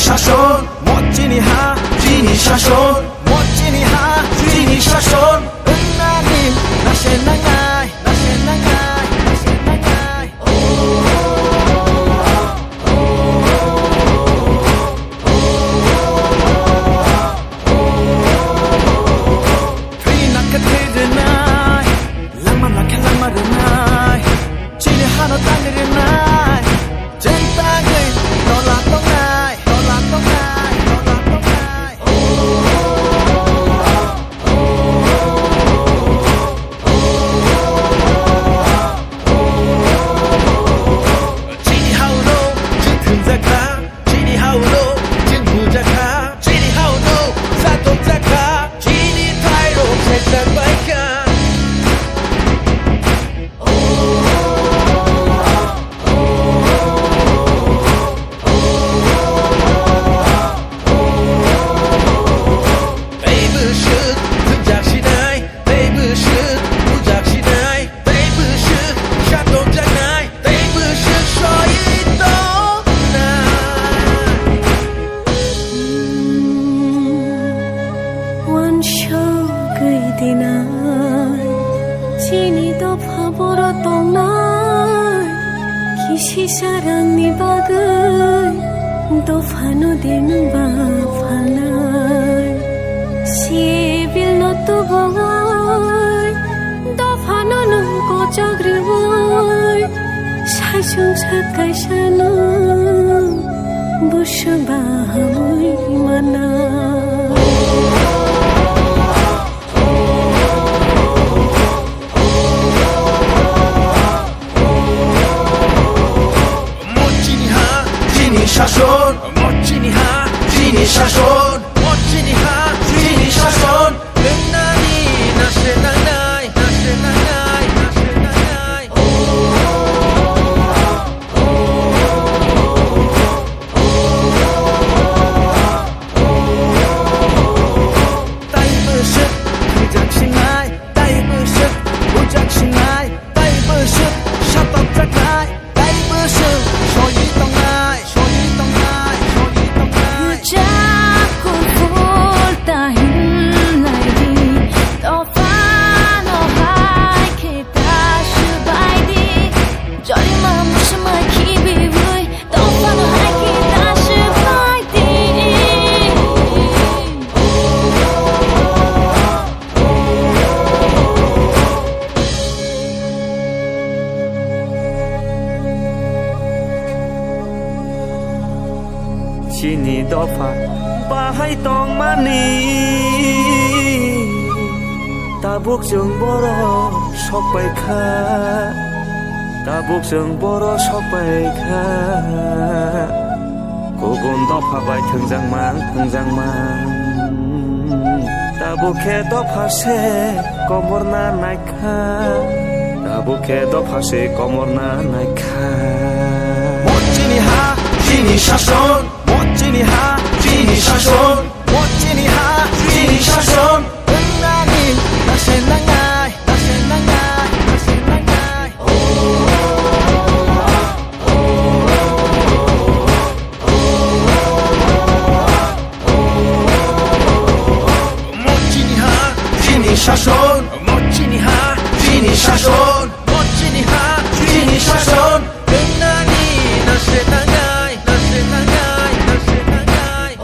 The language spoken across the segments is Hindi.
শাসন 멋지니 하진이 শাসন 멋지니 하진이 শাসন 은나님 나시나가이 나시나가이 나시나가이 Free nakatidinay Langman nakalamadinay Chini hano tangirinay Jentagay Nolatongay Nolatongay Nolatongay Chini hauno Jinkunzaka Chini hauno Jinbujaka Chini hauno Satokzaka Chini tairo Sekzakbaika Sarangni bagai dofano denu ba falai sibil no to boy dofano no ko chagri boy sasung sakai sano bushba hamui mana শাসন 멋지니 하진이 শাসন 멋지니 하진이 শাসন 은나니 나시나가이 나시나가이 나시나가이 따이브식 부작신나이 따이브식 부작신나이 따이브식 샷업작나이 따이브식 소이동나이 Chini dofa bahai tong mani tabuk jeng boro sokpai kha tabuk jeng boro sokpai kha gugun dofa bai thungjangman tabuk khe dofa se komorna naikha tabuk khe dofa se komorna naikha 멋지니 하진이 শাসন 멋지니 하진이 শাসন 멋지니 하진이 শাসন 은나님 나시나가이 나시나가이 나시나가이 멋지니 하진이 শাসন 멋지니 하진이 শাসন 멋지니 하진이 শাসন 은나니 나시나가이 나시나가이 나시나가이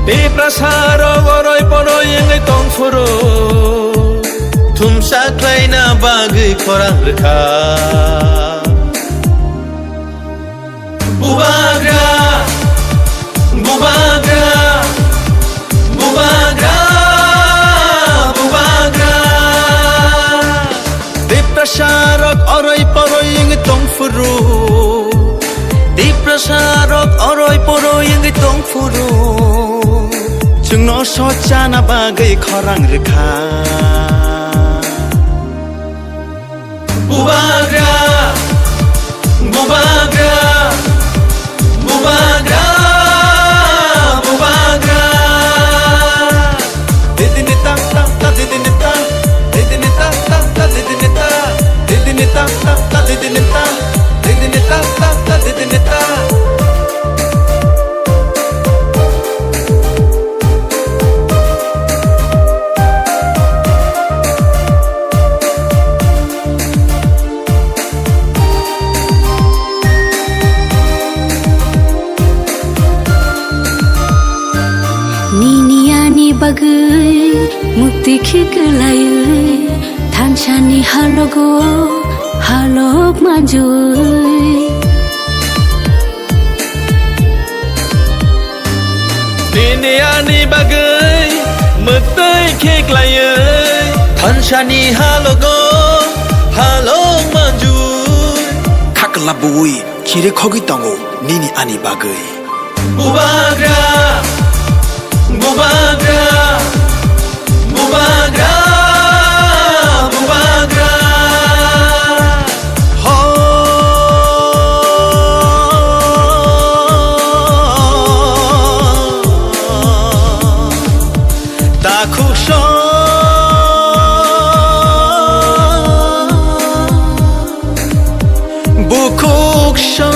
Di prasaro goroi poro tongforo Tumsa klaina bagai korang reka Bubagra Bubagra Bubagra Bubagra Diprasarok orai poroi yang tongforo Diprasarok orai poroi yang tongforo Jengno sojana bagai korang reka Bubagra Bubagra Bubagra Bubagra Didini tak tak tak didini tak Didini tak tak tak didini tak Didini tak tak tak didini tak Didini tak tak tak didini tak bagai mukti khigelai thanchani halogo halok majui Niniani bagai mukti khigelai thanchani halogo halok majui Kaklabui kire khogi tongo nini ani bagai Bubagra Bubagra Bubagra Bubagra Takusho Bukuksho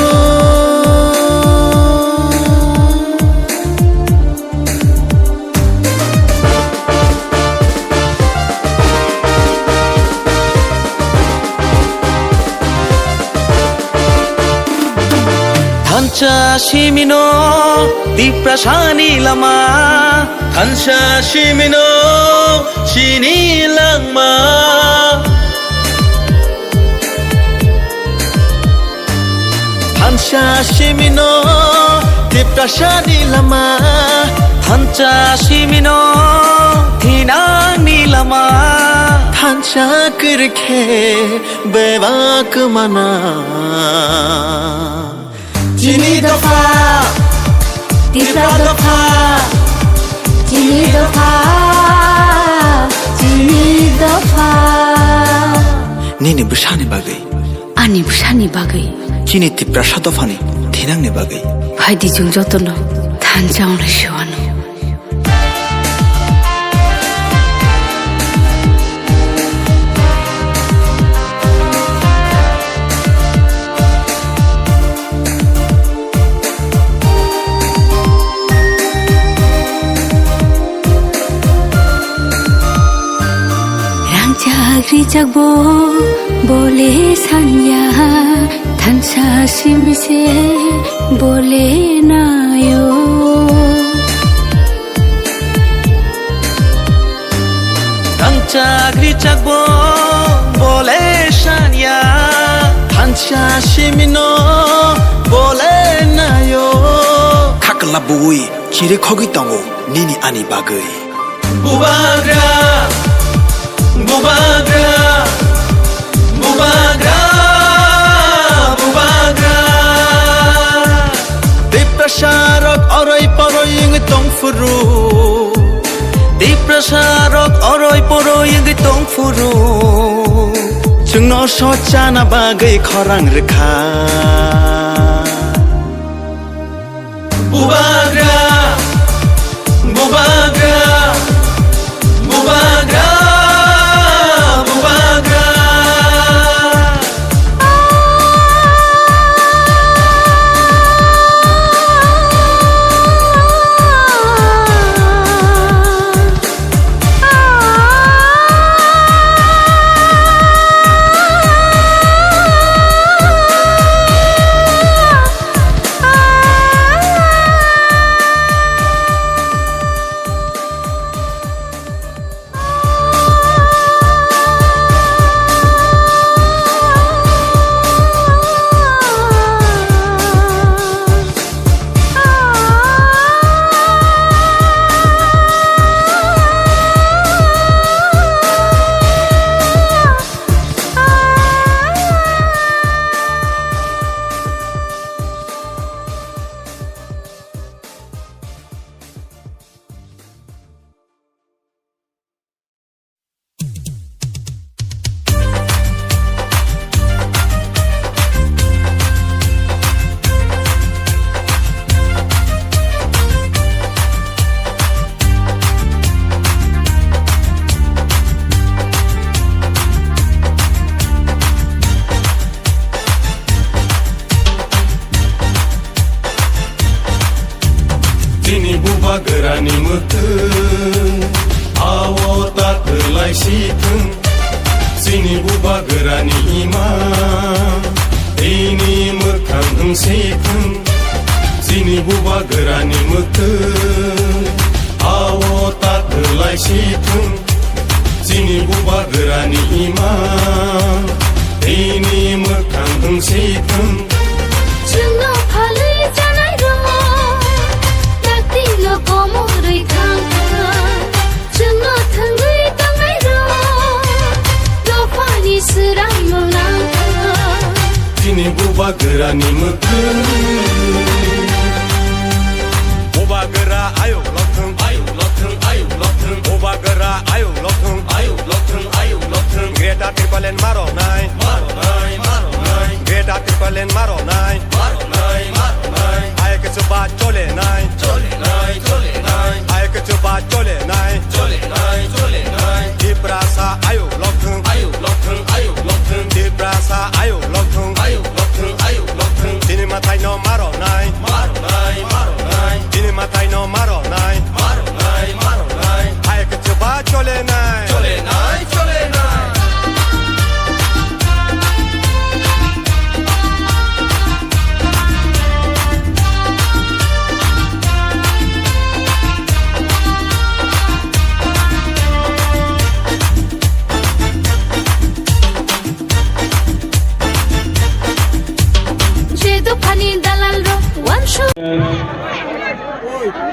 Thancha shimino diprasani lama Thancha shimino shini langma Thancha shimino diprasani lama Thancha shimino thinani lama Thancha kirkhe bevak mana Jini dofa Tisa dofa Jini dofa Jini dofa Nini besani bagai Ani busani bagai Kini tiprasa dofani thinang ni bagai Haidi jung jotono thanchang na shiwano Jagri jagbo bole sanya thancha simise bole nayo Jagri jagbo bole sanya thancha simino bole nayo Kaklabui kire khogi tongo nini ani bagai Bubagra Bubagra Bubagra Bubagra Diprasarok orai poroi yang tongfuru Diprasarok orai poroi yang tongfuru Jengno sojana bagai korang reka Bubagra Bubagra Bubagra बुबा गोरानि मोथोन आवो ताखोलाय सिथों जोंनि बुबा गोरानि इमा दैनि मोखां होंसेथों जोंनि बुबा गोरानि मोथोन आवो ताखोलाय सिथों जोंनि बुबा गोरानि इमा दैनि मोखां होंसेथों जोंनाव फालै जानाय दङ दाख्लैल' गमरै थांखा जोंनाव थोंगै दांनाय दङ लफानि सोरां मोनाखा दिनै बुबा गोरानि मोथोन बुबा गोरा आयौ लथों आयौ लथों आयौ लथों बुबा गोरा आयौ लथों आयौ लथों आयौ लथों ग्रेटा ट्रिपलेन मारनाय मारनाय मारनाय ग्रेटा ट्रिपलेन मारनाय मारनाय मारनाय आयके चुबा चलेनाय चलेनाय चलेनाय आयके चुबा चलेनाय चलेनाय चलेनाय दिप्रासा आयौ लथों आयौ लथों आयौ लथों दिप्रासा आयौ लथों आयौ लथों आयौ लथों दिनै माथाय न मारनाय मारनाय मारनाय दिनै माथाय न मारनाय मारनाय मारनाय आयके चुबा चलेनाय चलेनाय चलेनाय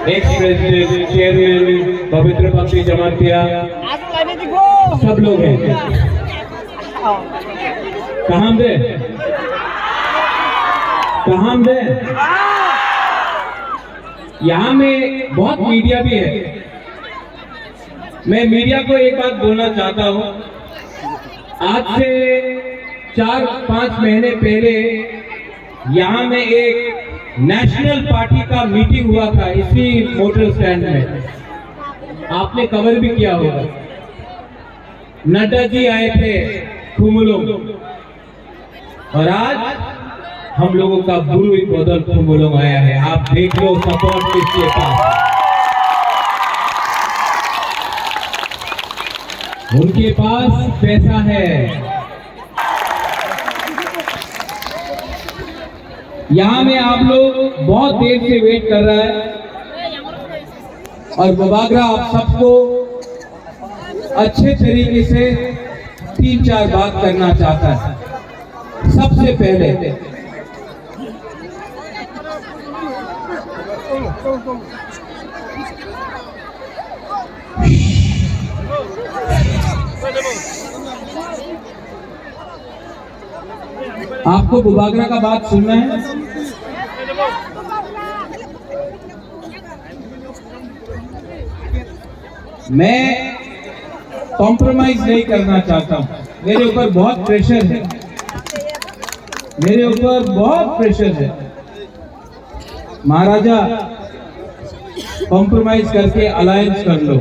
एक्स प्रेसिडेंट चेयरमैन पवित्र पंक्ति जमातिया सब लोग हैं। कहाँ दे कहाँ दे यहाँ में बहुत मीडिया भी है। मैं मीडिया को एक बात बोलना चाहता हूँ। आज से 4-5 महीने पहले यहाँ में एक नेशनल पार्टी का मीटिंग हुआ था इसी मोटर स्टैंड में, आपने कवर भी किया होगा। नड्डा जी आए थे खुमुलुंग और आज हम लोगों का बुरुई बदल खुमुलुंग आया है। आप देख लो सपोर्ट किसके पास। उनके पास पैसा है। यहाँ में आप लोग बहुत देर से वेट कर रहा है और बुबागरा आप सबको अच्छे तरीके से 3-4 बात करना चाहता है। सबसे पहले आपको बुबागरा का बात सुनना है। मैं कॉम्प्रोमाइज नहीं करना चाहता हूं। मेरे ऊपर बहुत प्रेशर है, मेरे ऊपर बहुत प्रेशर है। महाराजा कॉम्प्रोमाइज करके अलायंस कर लो।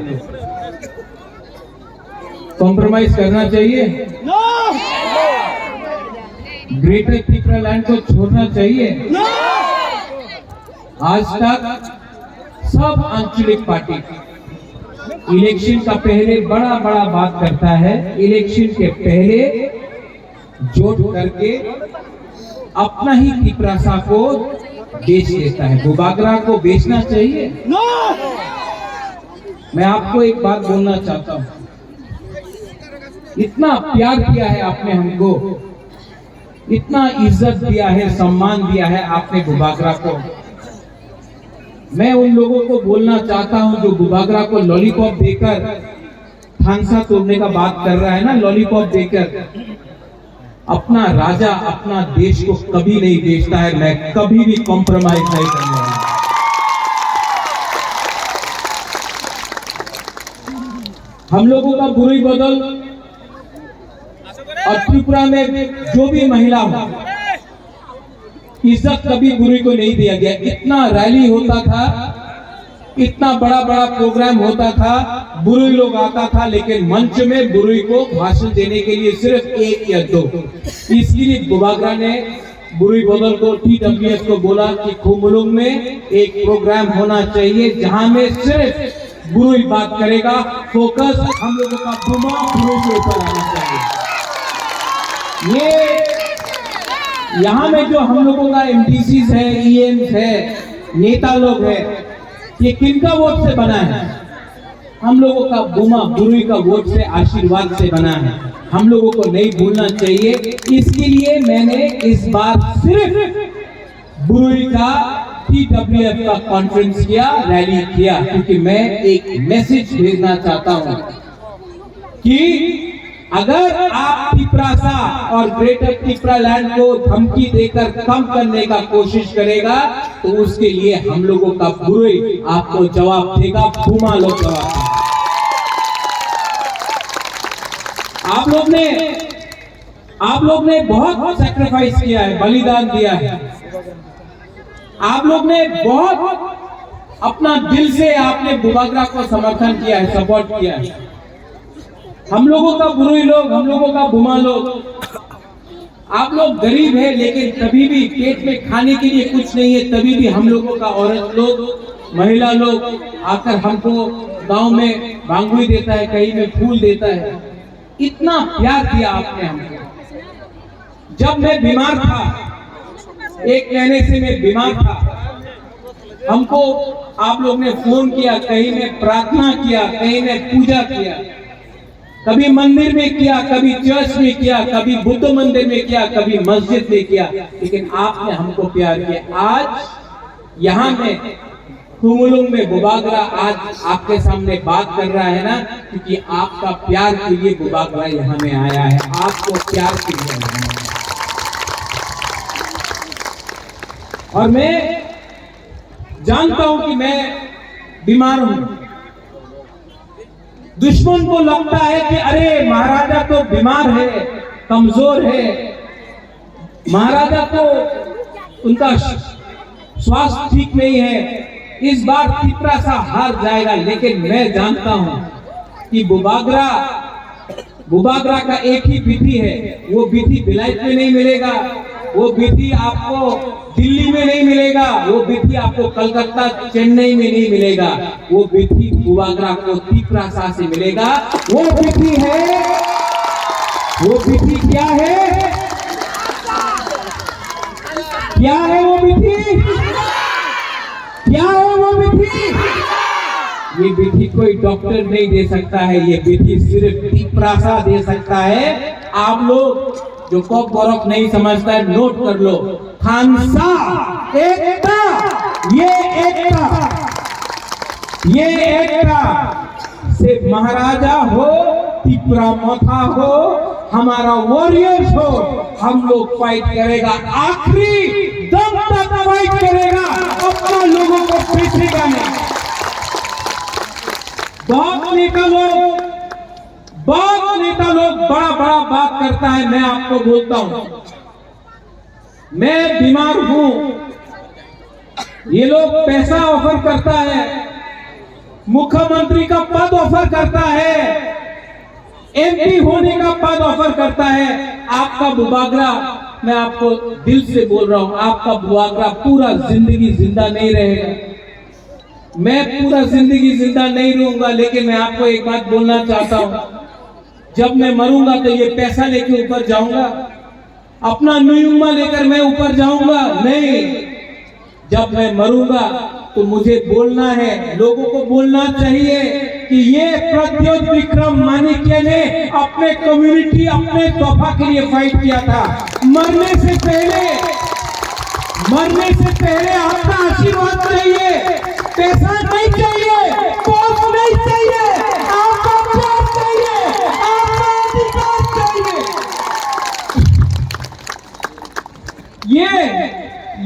कॉम्प्रोमाइज करना चाहिए? ग्रेटर त्रिपुरा लैंड को छोड़ना चाहिए? आज तक सब आंचलिक पार्टी इलेक्शन का पहले बड़ा बात करता है। इलेक्शन के पहले जोड़ करके अपना ही त्रिपुरा को बेच देता है। बुबागरा को बेचना चाहिए? मैं आपको एक बात बोलना चाहता हूं। इतना प्यार किया है आपने हमको, इतना इज्जत दिया है, सम्मान दिया है आपने बुबागरा को। मैं उन लोगों को बोलना चाहता हूं जो बुबागरा को लॉलीपॉप देकर फांसा तोड़ने का बात कर रहा है ना, लॉलीपॉप देकर। अपना राजा अपना देश को कभी नहीं बेचता है। मैं कभी भी कॉम्प्रोमाइज नहीं करने वाला। हम लोगों का बुरुई बदल और त्रिपुरा में जो भी महिला हो, इज्जत कभी बुरुई को नहीं दिया गया। इतना रैली होता था, इतना बड़ा प्रोग्राम होता था, बुरुई लोग आता था, लेकिन मंच में बुरुई को भाषण देने के लिए सिर्फ 1 या 2। इसके लिए बुबागरा ने बुरुई बदल को TWF को बोला कि खुमुलुंग में एक प्रोग्राम होना चाहिए जहां में सिर्फ बुरुई बात करेगा। फोकस हम लोगों का बुमा बुरुई के ऊपर आना चाहिए। ये यहाँ में जो हम लोगों का MDCs है, EMs है, नेता लोग है, ये किनका वोट से बना है? हम लोगों का बुमा बुरुई का वोट से, आशीर्वाद से बना है। हम लोगों को नहीं भूलना चाहिए। इसके लिए मैंने इस बार सिर्फ बुरुई का TWF का कॉन्फ्रेंस किया, रैली किया, क्योंकि मैं एक मैसेज भेजना चाहता हूं कि अगर आप तिपरासा और ग्रेटर तिपरालैंड को धमकी देकर कम करने का कोशिश करेगा तो उसके लिए हम लोगों का बुरुई आपको जवाब देगा, बुमा लोग जवाब देगा। आप लोग ने बहुत सैक्रिफाइस किया है, बलिदान दिया है। आप लोग ने बहुत अपना दिल से आपने बुबागरा को समर्थन किया है, सपोर्ट किया है। हम लोगों का बुरुई लोग, हम लोगों का बुमा लोग, आप लोग गरीब है लेकिन तभी भी पेट में खाने के लिए कुछ नहीं है, तभी भी हम लोगों का औरत लोग, महिला लोग आकर हमको गांव में बांगुई देता है, कहीं में फूल देता है। इतना प्यार दिया आपने हमको। जब मैं बीमार था, 1 महीने से मैं बीमार था, हमको आप लोग ने फोन किया, कहीं में प्रार्थना किया, कहीं में पूजा किया, कभी मंदिर में किया, कभी चर्च में किया, कभी बुद्ध मंदिर में किया, कभी मस्जिद में किया, लेकिन आपने हमको प्यार किया। आज यहाँ में खुमुलुंग में बुबागरा आज आपके सामने बात कर रहा है ना, क्योंकि आपका प्यार के लिए बुबागरा यहाँ में आया है, आपको प्यार के लिए आया है। और मैं जानता हूं कि मैं बीमार हूं। दुश्मन को लगता है कि अरे महाराजा तो बीमार है, कमजोर है, महाराजा को उनका स्वास्थ्य ठीक नहीं है, इस बार तिपरासा हार जाएगा। लेकिन मैं जानता हूं कि बुबागरा का एक ही विधि है, वो विधि बिलायत में नहीं मिलेगा, वो विधि आपको दिल्ली में नहीं मिलेगा, वो विधि आपको कलकत्ता चेन्नई में नहीं मिलेगा, वो विधि बुबागरा को तिपरासा से मिलेगा। वो विधि है, वो विधि क्या है? क्या है वो विधि? क्या है वो विधि? ये विधि कोई डॉक्टर नहीं दे सकता है, ये विधि सिर्फ तिपरासा दे सकता है। आप लोग जो कॉक बॉरक नहीं समझता है, नोट कर लो, खानसा एकता, ये एकता से महाराजा हो, तिपरा मथा हो, हमारा वॉरियर्स हो, हम लोग फाइट करेगा, आखिरी दम तक फाइट करेगा, अपना लोगों को पीछेगा नहीं। बहुत नेता लोग बड़ा बड़ा बात करता है, मैं आपको बोलता हूं, मैं बीमार हूं, ये लोग पैसा ऑफर करता है, मुख्यमंत्री का पद ऑफर करता है, MP होने का पद ऑफर करता है। आपका बुबागरा, मैं आपको दिल से बोल रहा हूं, आपका बुबागरा पूरा जिंदगी जिंदा नहीं रहेगा। मैं पूरा जिंदगी जिंदा नहीं रहूंगा, लेकिन मैं आपको एक बात बोलना चाहता हूं, जब मैं मरूंगा तो ये पैसा लेके ऊपर जाऊंगा, अपना नुयुमा लेकर मैं ऊपर जाऊंगा? नहीं। जब मैं मरूंगा तो मुझे बोलना है, लोगों को बोलना चाहिए कि ये प्रद्योत विक्रम माणिक्य ने अपने कम्युनिटी, अपने तोहफा के लिए फाइट किया था। मरने से पहले आपका आशीर्वाद चाहिए, पैसा नहीं चाहिए, पोस्ट नहीं चाहिए, आपका प्यार चाहिए, आपका अधिकार चाहिए।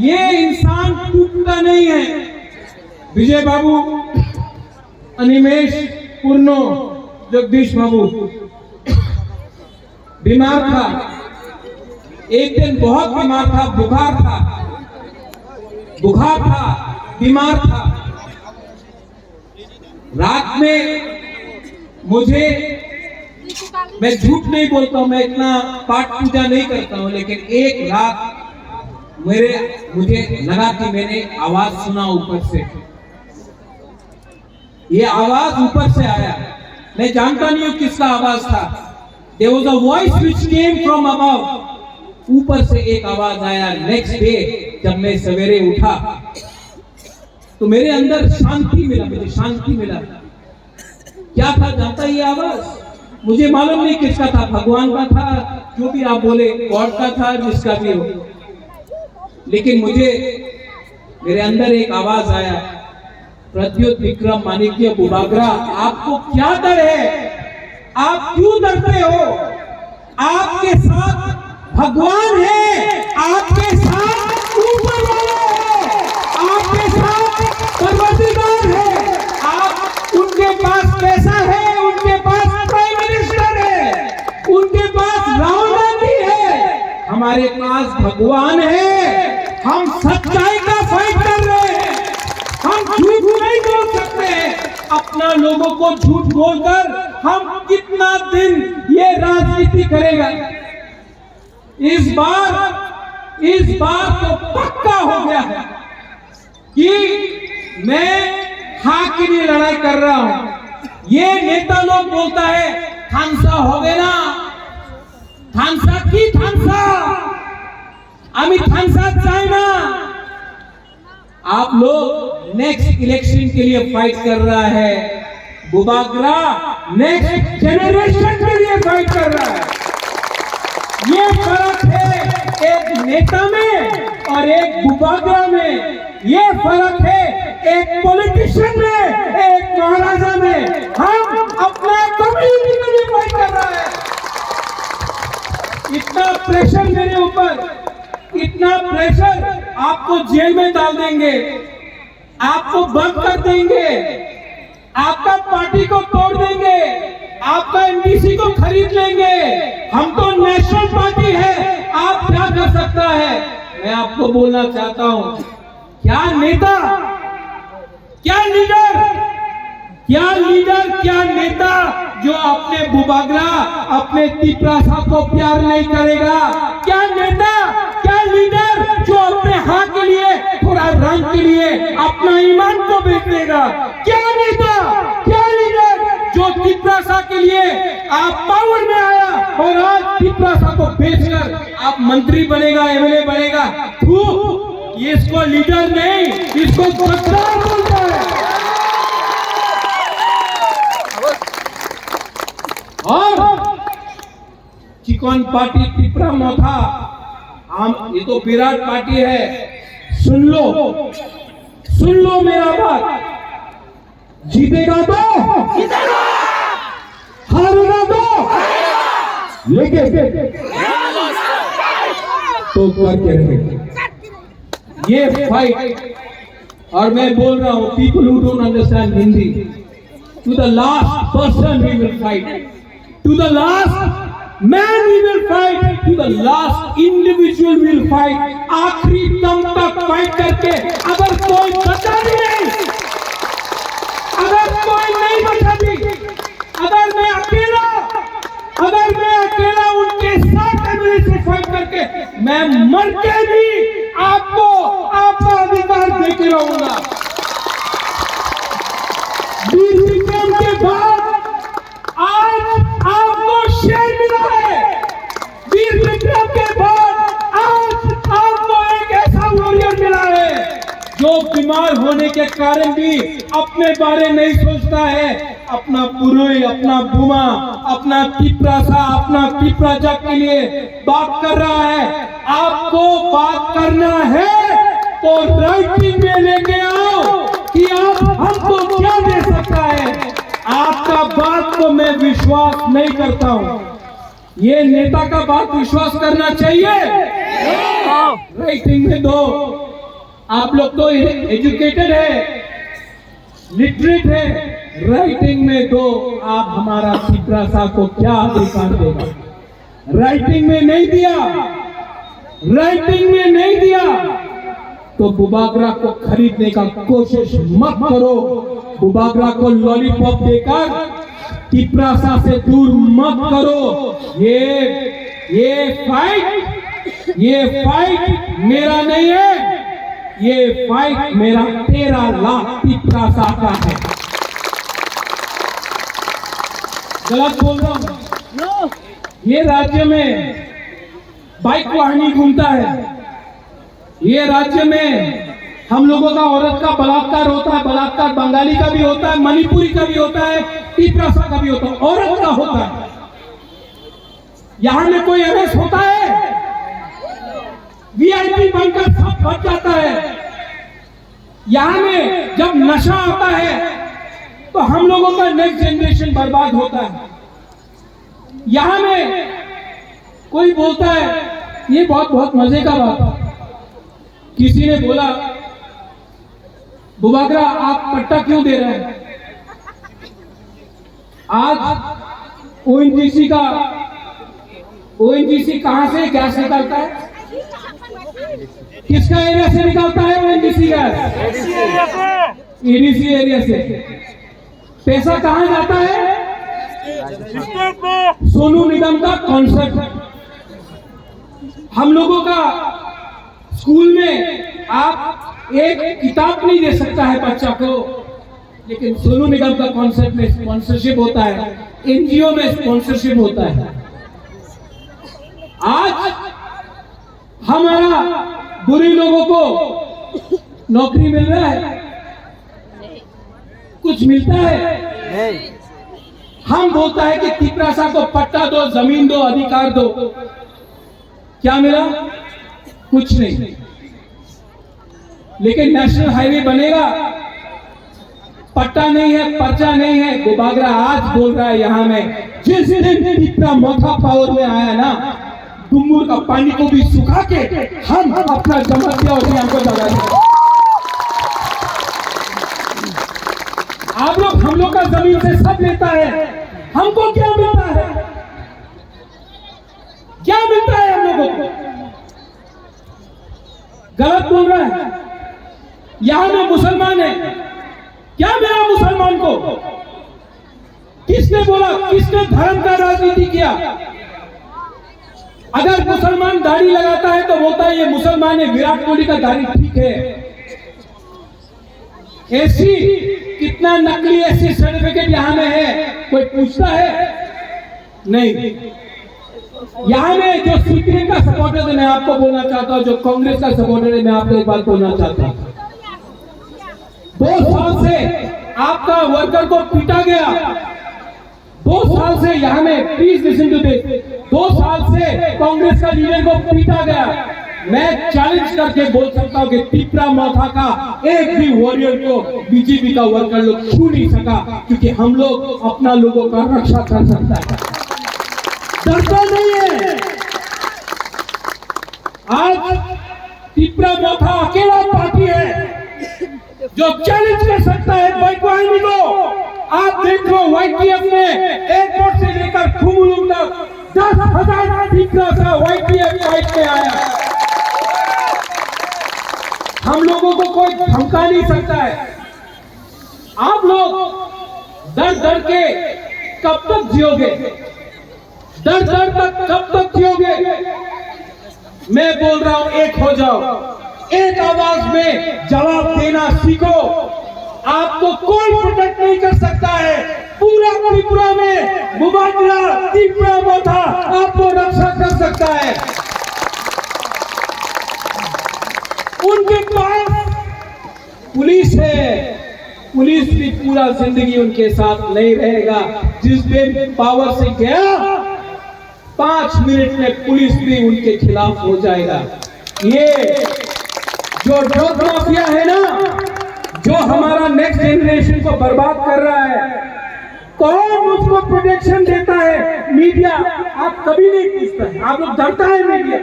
ये इंसान टूटता नहीं है। विजय बाबू, अनिमेश, पूर्णो, जगदीश बाबू बीमार था, एक दिन बहुत बीमार था, बुखार था, बीमार था। रात में मैं झूठ नहीं बोलता हूं, मैं इतना पाठ पूजा नहीं करता हूं, लेकिन एक रात मुझे लगा कि मैंने आवाज सुना ऊपर से। ये आवाज ऊपर से आया, मैं जानता नहीं हूं किसका आवाज था। There was a voice which came from above. ऊपर से एक आवाज आया। नेक्स्ट डे जब मैं सवेरे उठा तो मेरे अंदर शांति मिला, मुझे शांति मिला। क्या था जानता ये आवाज? मुझे मालूम नहीं किसका था, भगवान का था, जो भी आप बोले, गॉड का था, जिसका भी हो, लेकिन मेरे अंदर एक आवाज आया, प्रद्युत विक्रम माणिक्य बुबागरा, आपको क्या डर है? आप क्यों डरते हो? आपके साथ भगवान है, आपके साथ ऊपर वाला है, आपके साथ परवरदिगार है। आप उनके पास पैसा है, उनके पास प्राइम मिनिस्टर है, उनके पास राहुल गांधी है, हमारे पास भगवान है। हम सच्चाई का फाइट कर रहे हैं, हम झूठ नहीं बोल सकते। अपना लोगों को झूठ बोलकर हम कितना दिन ये राजनीति करेगा? इस बार तो पक्का हो गया है कि मैं हाँ के लिए लड़ाई कर रहा हूं। ये नेता लोग बोलता है थानसा हो गए ना, थानसा की थानसा, अमित थानसा चाइना। आप लोग नेक्स्ट इलेक्शन के लिए फाइट कर रहा है, बुबागरा नेक्स्ट जनरेशन के लिए फाइट कर रहा है। ये फर्क है एक नेता में और एक बुबागरा में, ये फर्क है एक पॉलिटिशियन में, एक महाराजा में। हम अपना कम्युनिटी के लिए फाइट कर रहा है। इतना प्रेशर मेरे ऊपर, इतना प्रेशर, आपको जेल में डाल देंगे, आपको बंद कर देंगे, आपका पार्टी को तोड़ देंगे, आपका एमडीसी को खरीद लेंगे। हम तो नेशनल पार्टी है, आप क्या कर सकता है? मैं आपको बोलना चाहता हूं, क्या नेता, क्या लीडर, क्या नेता जो अपने बुबागरा, अपने तिपरासा को प्यार नहीं करेगा? क्या नेता, क्या लीडर जो अपने हाँ के लिए, थोड़ा रंग के लिए अपना ईमान को बेच देगा? क्या नेता, क्या लीडर जो तिपरासा के लिए आप पावर में आया और आज तिपरासा को बेचकर आप मंत्री बनेगा, एमएलए बनेगा? ये इसको लीडर नहीं, इसको गद्दार बोलता है। और चिकन पार्टी पिपरा मोथा, हम ये तो विराट पार्टी है। सुन लो मेरा बात, जीतेगा हारेगा लेकिन तो करके रहेगा ये फाइट। और मैं बोल रहा हूं, people who don't understand Hindi, to the last person we will fight, to the last man we will fight, to the last individual we will fight। आखिरी दम तक फाइट करके अगर कोई बचा भी नहीं, अगर कोई नहीं बचा भी, अगर मैं अकेला उनके साथ से फाइट करके मैं मर के भी आपको आपका अधिकार देके रहूंगा। वीर विक्रम के बाद आज आपको शेर मिला है। वीर विक्रम के बाद आज आपको एक ऐसा वॉरियर मिला है जो बीमार होने के कारण भी अपने बारे नहीं सोचता है, अपना पुरोई, अपना बुमा, अपना तिपरासा, अपना तिपराजा के लिए बात कर रहा है। आपको बात करना है तो राइटिंग में लेके आओ कि आप हमको क्या दे सकता है। आपका बात को मैं विश्वास नहीं करता हूं, ये नेता का बात विश्वास करना चाहिए। राइटिंग में दो, आप लोग तो एजुकेटेड है, लिटरेट है, राइटिंग में दो। आप हमारा तिपरासा को क्या अधिकार देगा? राइटिंग में नहीं दिया, राइटिंग में नहीं दिया तो बुबागरा को खरीदने का कोशिश मत करो। बुबागरा को लॉलीपॉप देकर तिपरासा से दूर मत करो। ये फाइट ये फाइट मेरा नहीं है, ये फाइट मेरा 13 लाख तिपरासा का है। गलत बोल रहा हूं? ये राज्य में बाइक वाहनी घूमता है, ये राज्य में हम लोगों का औरत का बलात्कार होता है, बलात्कार बंगाली का भी होता है, मणिपुरी का भी होता है, तिपरासा का भी होता है, औरत का होता है। यहां में कोई अरेस्ट होता है, वीआईपी बनकर सब बच जाता है। यहां में जब नशा आता है तो हम लोगों का नेक्स्ट जनरेशन बर्बाद होता है। यहां में कोई बोलता है, ये बहुत मजे का बात, किसी ने बोला बुबागरा आप पट्टा क्यों दे रहे हैं? आज ओएनजीसी कहां से गैस निकालता है? किसका एरिया से निकालता है ओएनजीसी गैस? एडीसी एरिया से। पैसा कहां जाता है? सोनू निगम का कॉन्सेप्ट। हम लोगों का स्कूल में आप एक किताब नहीं दे सकता है बच्चा को, लेकिन सोनू निगम का कॉन्सेप्ट में स्पॉन्सरशिप होता है, एनजीओ में स्पॉन्सरशिप होता है। आज हमारा बुरी लोगों को नौकरी मिल रहा है, कुछ मिलता है? हम बोलता है कि तिपरासा को पट्टा दो, जमीन दो, अधिकार दो, क्या मिला? कुछ नहीं। लेकिन नेशनल हाईवे बनेगा, पट्टा नहीं है, पर्चा नहीं है। बुबागरा आज बोल रहा है यहां में, जिस दिन तिपरा मोथा पावर में आया ना, डुम्बुर का पानी को भी सुखा के हम अपना जमतिया अभियान को लगा देंगे। आप लोग हम लोग का जमीन से सब लेता है, हमको क्या मिलता है? क्या मिलता है हम लोगों को? गलत बोल रहा है। यहां में मुसलमान है, क्या मिला मुसलमान को? किसने बोला? किसने धर्म का राजनीति किया? अगर मुसलमान दाढ़ी लगाता है तो बोलता है ये मुसलमान है, विराट कोहली का दाढ़ी ठीक है। एसी कितना नकली एसी सर्टिफिकेट यहां में है, कोई पूछता है? नहीं। यहां में जो सीपीएम का सपोर्टर है, मैं आपको बोलना चाहता हूं, जो कांग्रेस का सपोर्टर है, मैं आपको एक बात बोलना चाहता हूं। 2 साल से आपका वर्कर को पीटा गया, 2 साल से यहां में, प्लीज लिसन टू दिस, 2 साल से कांग्रेस का लीडर को पीटा गया। मैं चैलेंज करके बोल सकता हूं कि तिपरा मोथा का एक भी वॉरियर को बीजेपी का वर्कर लोग छू नहीं सका, क्योंकि हम लोग अपना लोगों का रक्षा कर सकता है, डरता नहीं है। आज तिपरा मोथा अकेला पार्टी है जो चैलेंज कर सकता है बाइक वाहिनी को। आप देख लो, वाईपीएफ ने एयरपोर्ट से लेकर खुमुलुंग तक 10,000 तिपरा वाईपीएफ फाइट में आया। हम लोगों को कोई धमका नहीं सकता है। आप लोग डर डर के कब तक जियोगे? डर डर तक कब तक जियोगे? मैं बोल रहा हूं, एक हो जाओ, एक आवाज में जवाब देना सीखो। आपको कोई प्रोटेक्ट नहीं कर सकता है। पूरा त्रिपुरा में बुबागरा तिपरा मोथा आपको रक्षा कर सकता है। उनके पास पुलिस है, पुलिस भी पूरा जिंदगी उनके साथ नहीं रहेगा। जिस दिन पावर से गया, 5 मिनट में पुलिस भी उनके खिलाफ हो जाएगा। ये जो ड्रग माफिया है ना, जो हमारा नेक्स्ट जनरेशन को बर्बाद कर रहा है, कौन उसको प्रोटेक्शन देता है? मीडिया। आप कभी नहीं पूछता है, आप लोग डरता है मीडिया,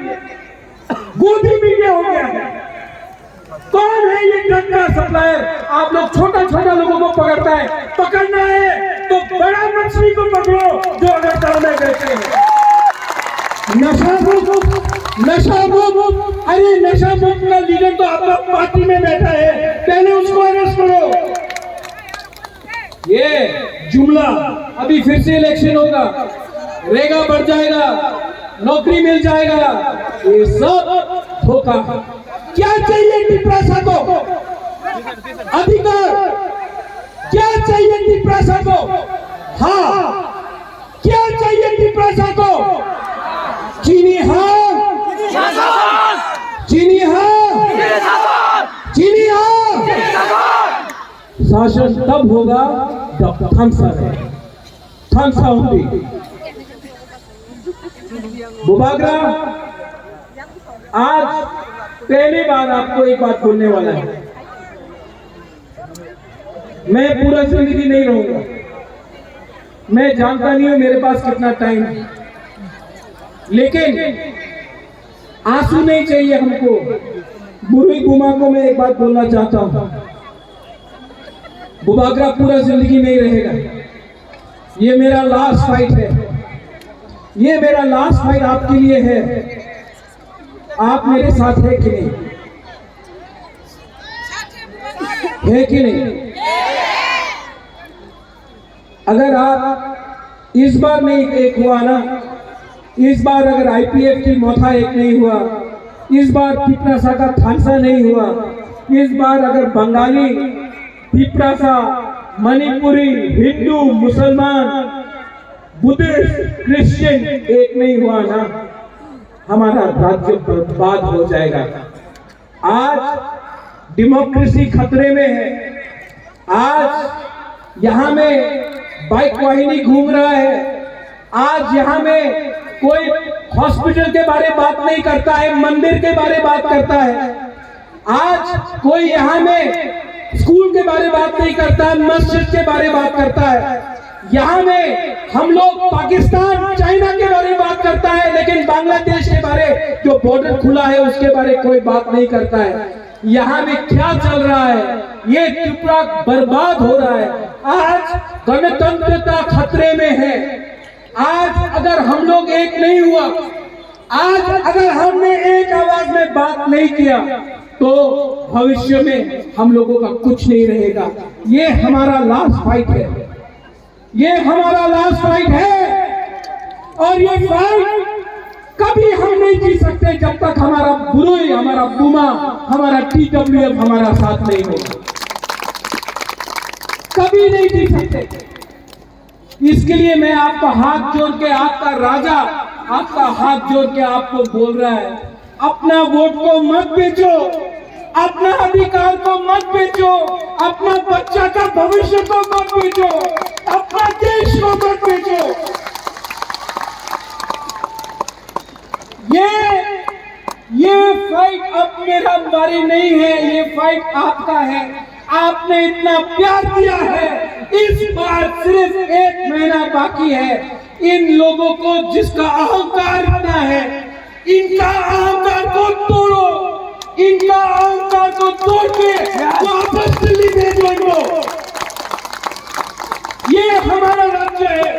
गोदी मीडिया हो गया है। कौन है ये ड्रग का सप्लायर? आप लोग छोटा छोटा लोगों को पकड़ता है। पकड़ना है तो बड़ा मछली को पकड़ो जो अगर दाल में बेचते हैं। नशा मुक्त, अरे नशा मुक्त का लीडर तो आपका पार्टी में बैठा है, पहले उसको अरेस्ट करो। ये जुमला, अभी फिर से इलेक्शन होगा, रेगा बढ़ जाएगा, नौकरी मिल जाएगा, ये सब धोखा। क्या चाहिए टिप्रासा को? अधिकार। क्या चाहिए टिप्रासा को? हाँ। क्या चाहिए टिप्रासा को? चीनी हाँ, चीनी हाँ, चीनी हाँ। शासन तब होगा जब थानसा है, थानसा होगी। बुबागरा, आज पहली बार आपको एक बात बोलने वाला है। मैं पूरा जिंदगी नहीं रहूंगा, मैं जानता नहीं हूं मेरे पास कितना टाइम है, लेकिन आंसू नहीं चाहिए हमको। बुरी गुमा को मैं एक बात बोलना चाहता हूं, बुबागरा पूरा जिंदगी नहीं रहेगा। ये मेरा लास्ट फाइट है, ये मेरा लास्ट फाइट आपके लिए है। आप मेरे साथ है कि नहीं? है कि नहीं? अगर आप इस बार नहीं एक हुआ ना, इस बार अगर आईपीएफ की मोथा एक नहीं हुआ, इस बार टिप्रासा का थानसा नहीं हुआ, इस बार अगर बंगाली, टिप्रासा, मणिपुरी, हिंदू, मुसलमान, बुद्धिस्ट, क्रिश्चियन एक नहीं हुआ ना, हमारा राज्य बर्बाद हो जाएगा। आज डेमोक्रेसी खतरे में है। आज यहाँ में बाइक वाहिनी घूम रहा है। आज यहाँ में कोई हॉस्पिटल के बारे में बात नहीं करता है, मंदिर के बारे में बात करता है। आज कोई यहाँ में स्कूल के बारे में बात नहीं करता है, मस्जिद के बारे में बात करता है। यहाँ में हम लोग पाकिस्तान, चाइना के बारे में बात करता है, लेकिन बांग्लादेश के बारे जो बॉर्डर खुला है उसके बारे कोई बात नहीं करता है। यहाँ में क्या चल रहा है? ये त्रिपुरा बर्बाद हो रहा है। आज गणतंत्रता खतरे में है। आज अगर हम लोग एक नहीं हुआ, आज अगर हमने एक आवाज में बात नहीं किया, तो भविष्य में हम लोगों का कुछ नहीं रहेगा। ये हमारा लास्ट फाइट है, ये हमारा लास्ट फाइट है। और ये फाइट कभी हम नहीं जीत सकते जब तक हमारा बुरुई, हमारा बुमा, हमारा TWF हमारा साथ नहीं होगा। कभी नहीं जीत सकते। इसके लिए मैं आपका हाथ जोड़ के, आपका राजा आपका हाथ जोड़ के आपको बोल रहा है, अपना वोट को मत बेचो, अपना अधिकार को मत बेचो, अपना बच्चा का भविष्य को मत बेचो, अपना देश को मत बेचो। ये फाइट अब मेरा बारी नहीं है, ये फाइट आपका है। आपने इतना प्यार दिया है, इस बार सिर्फ 1 महीना बाकी है। इन लोगों को जिसका अहंकार इतना है, इनका अहंकार को तोड़ो, इनका अहंकार को तोड़ के वापस दिल्ली भेजो इनको। ये हमारा राज्य है,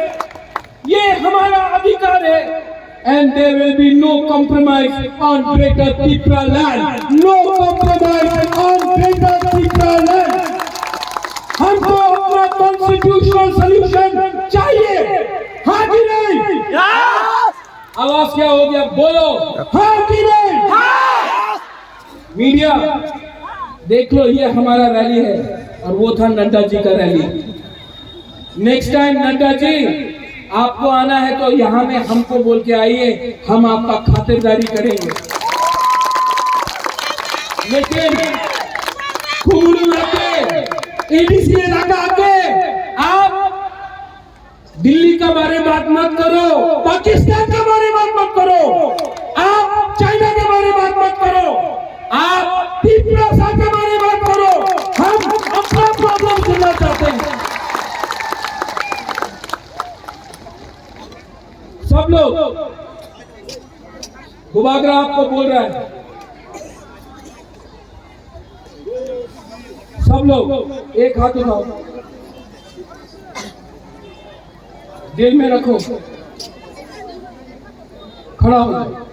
ये हमारा अधिकार है। And there will be no compromise on Greater Tripura land. No compromise on Greater Tripura land. हमको अपना कॉन्स्टिट्यूशनल सॉल्यूशन चाहिए, हाँ कि नहीं? आवाज क्या हो गया? बोलो हाँ कि नहीं? मीडिया देख लो, ये हमारा रैली है और वो था नड्डा जी का rally. Next time Nadda ji आपको आना है तो यहाँ में हमको बोल के आइए, हम आपका खातिरदारी करेंगे। लेकिन घुंघरू लगे, एडीसी लगा के आप दिल्ली का बारे में बात मत करो, पाकिस्तान के बारे में बात मत करो, आप चाइना के बारे में बात मत करो, आप टिप्रासा के बारे में बात करो। हम अपना प्रॉब्लम सुनना चाहते हैं। सब लोग, बुबागरा आपको बोल रहा है, सब लोग एक हाथ उठाओ, दिल में रखो, खड़ा हो जाओ।